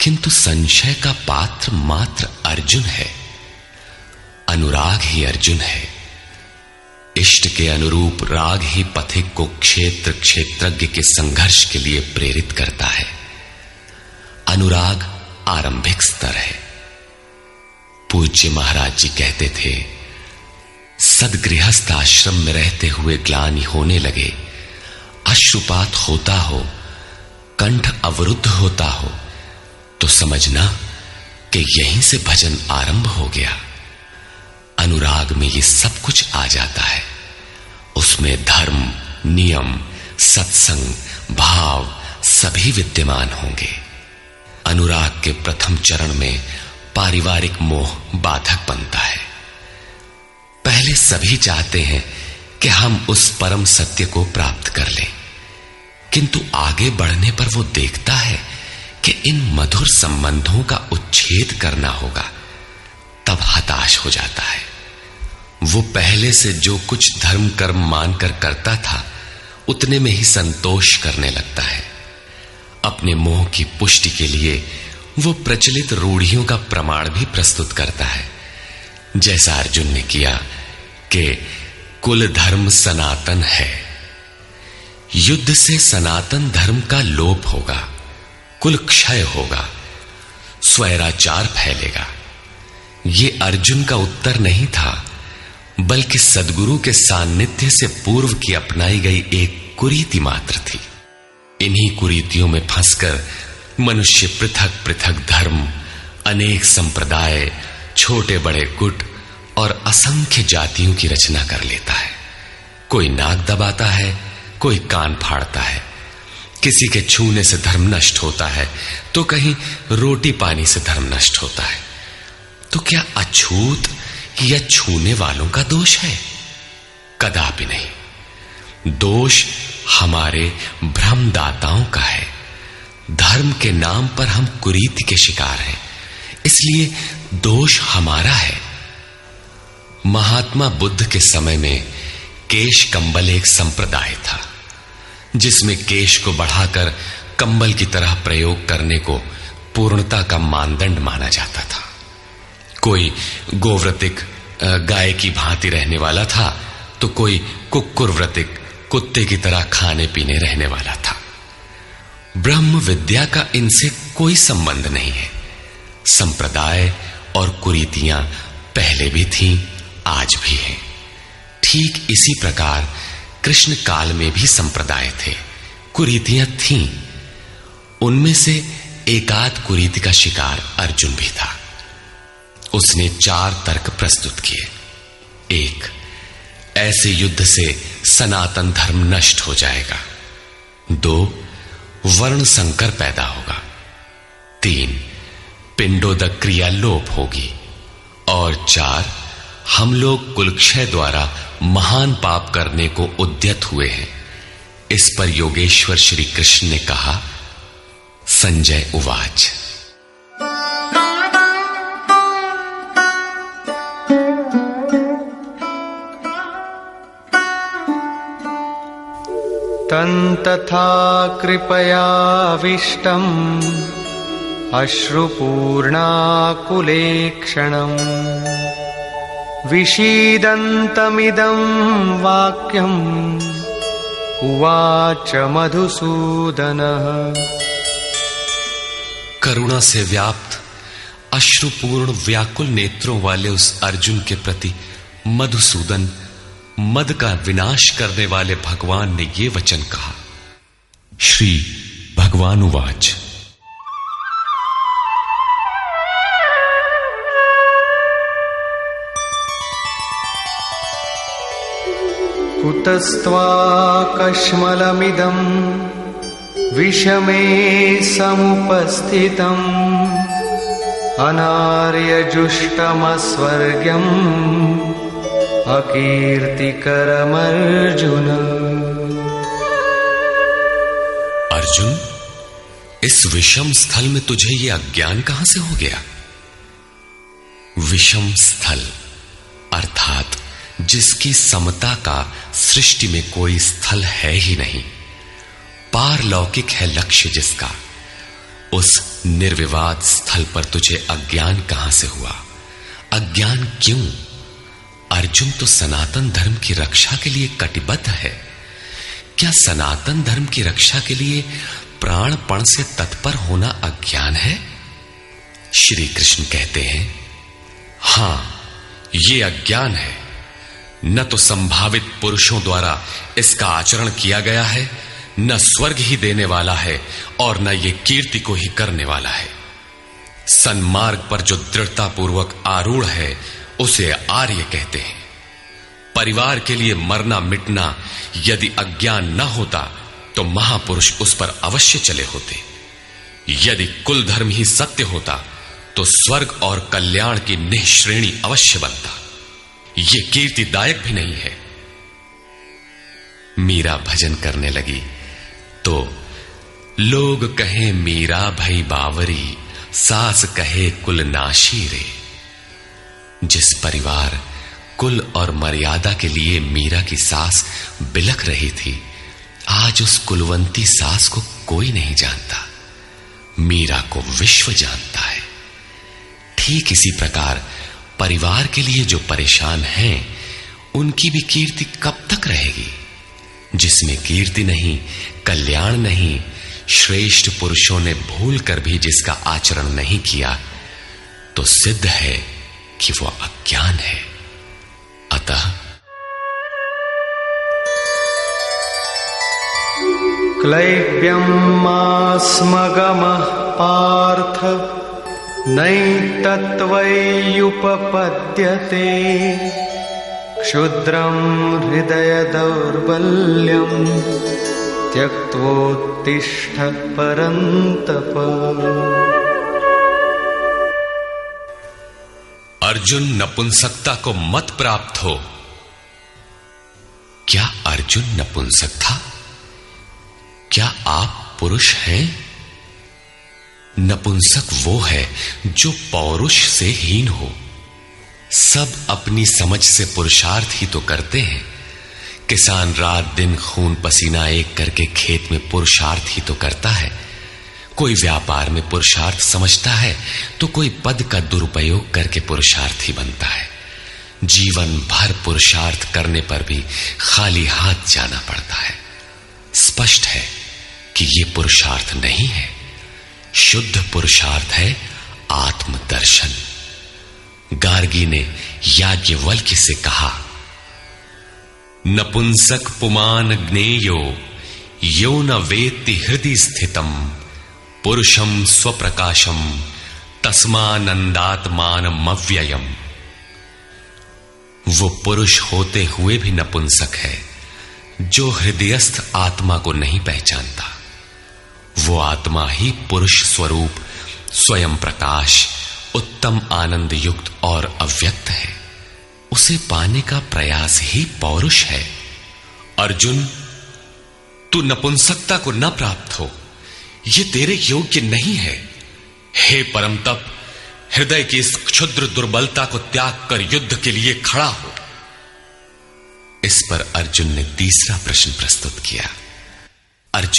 किंतु संशय का पात्र मात्र अर्जुन है। अनुराग ही अर्जुन है। इष्ट के अनुरूप राग ही पथिक को क्षेत्र क्षेत्रज्ञ के संघर्ष के लिए प्रेरित करता है। अनुराग आरंभिक स्तर है। पूज्य महाराज जी कहते थे, सदगृहस्थ आश्रम में रहते हुए ग्लानि होने लगे, अश्रुपात होता हो, कंठ अवरुद्ध होता हो, तो समझना कि यहीं से भजन आरंभ हो गया। अनुराग में ये सब कुछ आ जाता है। उसमें धर्म, नियम, सत्संग, भाव सभी विद्यमान होंगे। अनुराग के प्रथम चरण में पारिवारिक मोह बाधक बनता है। पहले सभी चाहते हैं कि हम उस परम सत्य को प्राप्त कर लें, किंतु आगे बढ़ने पर वो देखता है कि इन मधुर संबंधों का उच्छेद करना होगा, तब हताश हो जाता है। वो पहले से जो कुछ धर्म कर्म मानकर करता था, उतने में ही संतोष करने लगता है। अपने मोह की पुष्टि के लिए वो प्रचलित रूढ़ियों का प्रमाण भी प्रस्तुत करता है, जैसा अर्जुन ने किया कि कुल धर्म सनातन है। युद्ध से सनातन धर्म का लोप होगा, कुल क्षय होगा, स्वैराचार फैलेगा। ये अर्जुन का उत्तर नहीं था, बल्कि सद्गुरु के सान्निध्य से पूर्व की अपनाई गई एक कुरीति मात्र थी। इन्हीं कुरीतियों में फंसकर मनुष्य पृथक पृथक धर्म, अनेक संप्रदाय, छोटे बड़े गुट और असंख्य जातियों की रचना कर लेता है। कोई नाक दबाता है, कोई कान फाड़ता है, किसी के छूने से धर्म नष्ट होता है, तो कहीं रोटी पानी से धर्म नष्ट होता है। तो क्या अछूत या छूने वालों का दोष है? कदापि नहीं। दोष हमारे भ्रमदाताओं का है। धर्म के नाम पर हम कुरीति के शिकार हैं, इसलिए दोष हमारा है। महात्मा बुद्ध के समय में केश कंबल एक संप्रदाय था, जिसमें केश को बढ़ाकर कंबल की तरह प्रयोग करने को पूर्णता का मानदंड माना जाता था। कोई गोव्रतिक गाय की भांति रहने वाला था, तो कोई कुक्कुरव्रतिक कुत्ते की तरह खाने पीने रहने वाला था। ब्रह्म विद्या का इनसे कोई संबंध नहीं है। संप्रदाय और कुरीतियां पहले भी थीं, आज भी हैं। ठीक इसी प्रकार कृष्ण काल में भी संप्रदाय थे, कुरीतियां थीं। उनमें से एकाध कुरीति का शिकार अर्जुन भी था। उसने 4 तर्क प्रस्तुत किए। 1, ऐसे युद्ध से सनातन धर्म नष्ट हो जाएगा। 2, वर्ण संकर पैदा होगा। 3, पिंडोदक क्रिया लोप होगी। और 4, हम लोग कुलक्षय द्वारा महान पाप करने को उद्यत हुए हैं। इस पर योगेश्वर श्री कृष्ण ने कहा, संजय उवाच। तन्तथा कृपयाविष्टम् अश्रुपूर्णाकुलेक्षणम् विषीदन्तमिदं वाक्यम् उवाच मधुसूदनः। करुणा से व्याप्त अश्रुपूर्ण व्याकुल नेत्रों वाले उस अर्जुन के प्रति मधुसूदन, मद का विनाश करने वाले भगवान ने ये वचन कहा। श्री भगवान उवाच। कुतस्त्वाकश्मलमिदं विषमे समुपस्थितम् अनार्यजुष्टमस्वर्ग्यम् अकीर्तिकरमर्जुन। अर्जुन, इस विषम स्थल में तुझे ये अज्ञान कहां से हो गया? विषम स्थल अर्थात जिसकी समता का सृष्टि में कोई स्थल है ही नहीं, पारलौकिक है लक्ष्य जिसका, उस निर्विवाद स्थल पर तुझे अज्ञान कहां से हुआ? अज्ञान क्यों? अर्जुन तो सनातन धर्म की रक्षा के लिए कटिबद्ध है। क्या सनातन धर्म की रक्षा के लिए प्राणपण से तत्पर होना अज्ञान है? श्री कृष्ण कहते हैं, हां, यह अज्ञान है। न तो संभावित पुरुषों द्वारा इसका आचरण किया गया है, न स्वर्ग ही देने वाला है और न ये कीर्ति को ही करने वाला है। सन्मार्ग पर जो दृढ़तापूर्वक आरूढ़ है उसे आर्य कहते हैं। परिवार के लिए मरना मिटना यदि अज्ञान न होता तो महापुरुष उस पर अवश्य चले होते। यदि कुल धर्म ही सत्य होता तो स्वर्ग और कल्याण की निःश्रेणी अवश्य बनता। यह कीर्तिदायक भी नहीं है। मीरा भजन करने लगी तो लोग कहें मीरा भई बावरी, सास कहे कुल नाशी रे। जिस परिवार, कुल और मर्यादा के लिए मीरा की सास बिलख रही थी, आज उस कुलवंती सास को कोई नहीं जानता। मीरा को विश्व जानता है। ठीक इसी प्रकार परिवार के लिए जो परेशान हैं, उनकी भी कीर्ति कब तक रहेगी? जिसमें कीर्ति नहीं, कल्याण नहीं, श्रेष्ठ पुरुषों ने भूल कर भी जिसका आचरण नहीं किया, तो सिद्ध है कि वह अज्ञान है। अतः क्लैब्यम् स्मगमः पार्थ नैतत्त्वय्युपपद्यते, क्षुद्रम् हृदय दौर्बल्यम् त्यक्त्वोत्तिष्ठ परन्तप। अर्जुन, नपुंसकता को मत प्राप्त हो। क्या अर्जुन नपुंसक था? क्या आप पुरुष हैं? नपुंसक वो है जो पौरुष से हीन हो। सब अपनी समझ से पुरुषार्थ ही तो करते हैं। किसान रात दिन खून पसीना एक करके खेत में पुरुषार्थ ही तो करता है। कोई व्यापार में पुरुषार्थ समझता है तो कोई पद का दुरुपयोग करके पुरुषार्थी बनता है। जीवन भर पुरुषार्थ करने पर भी खाली हाथ जाना पड़ता है। स्पष्ट है कि यह पुरुषार्थ नहीं है। शुद्ध पुरुषार्थ है आत्मदर्शन। गार्गी ने याज्ञवल्क्य से कहा, नपुंसक पुमान ज्ञेयो यो न वेत्ति हृदि स्थितम पुरुषम स्वप्रकाशम तस्मानंदात्मानमव्ययम्। वो पुरुष होते हुए भी नपुंसक है जो हृदयस्थ आत्मा को नहीं पहचानता। वो आत्मा ही पुरुष स्वरूप, स्वयं प्रकाश, उत्तम आनंद युक्त और अव्यक्त है। उसे पाने का प्रयास ही पौरुष है। अर्जुन, तू नपुंसकता को न प्राप्त हो, यह तेरे योग्य नहीं है। हे परम तप, हृदय की इस क्षुद्र दुर्बलता को त्याग कर युद्ध के लिए खड़ा हो। इस पर अर्जुन ने तीसरा प्रश्न प्रस्तुत किया। अर्जुन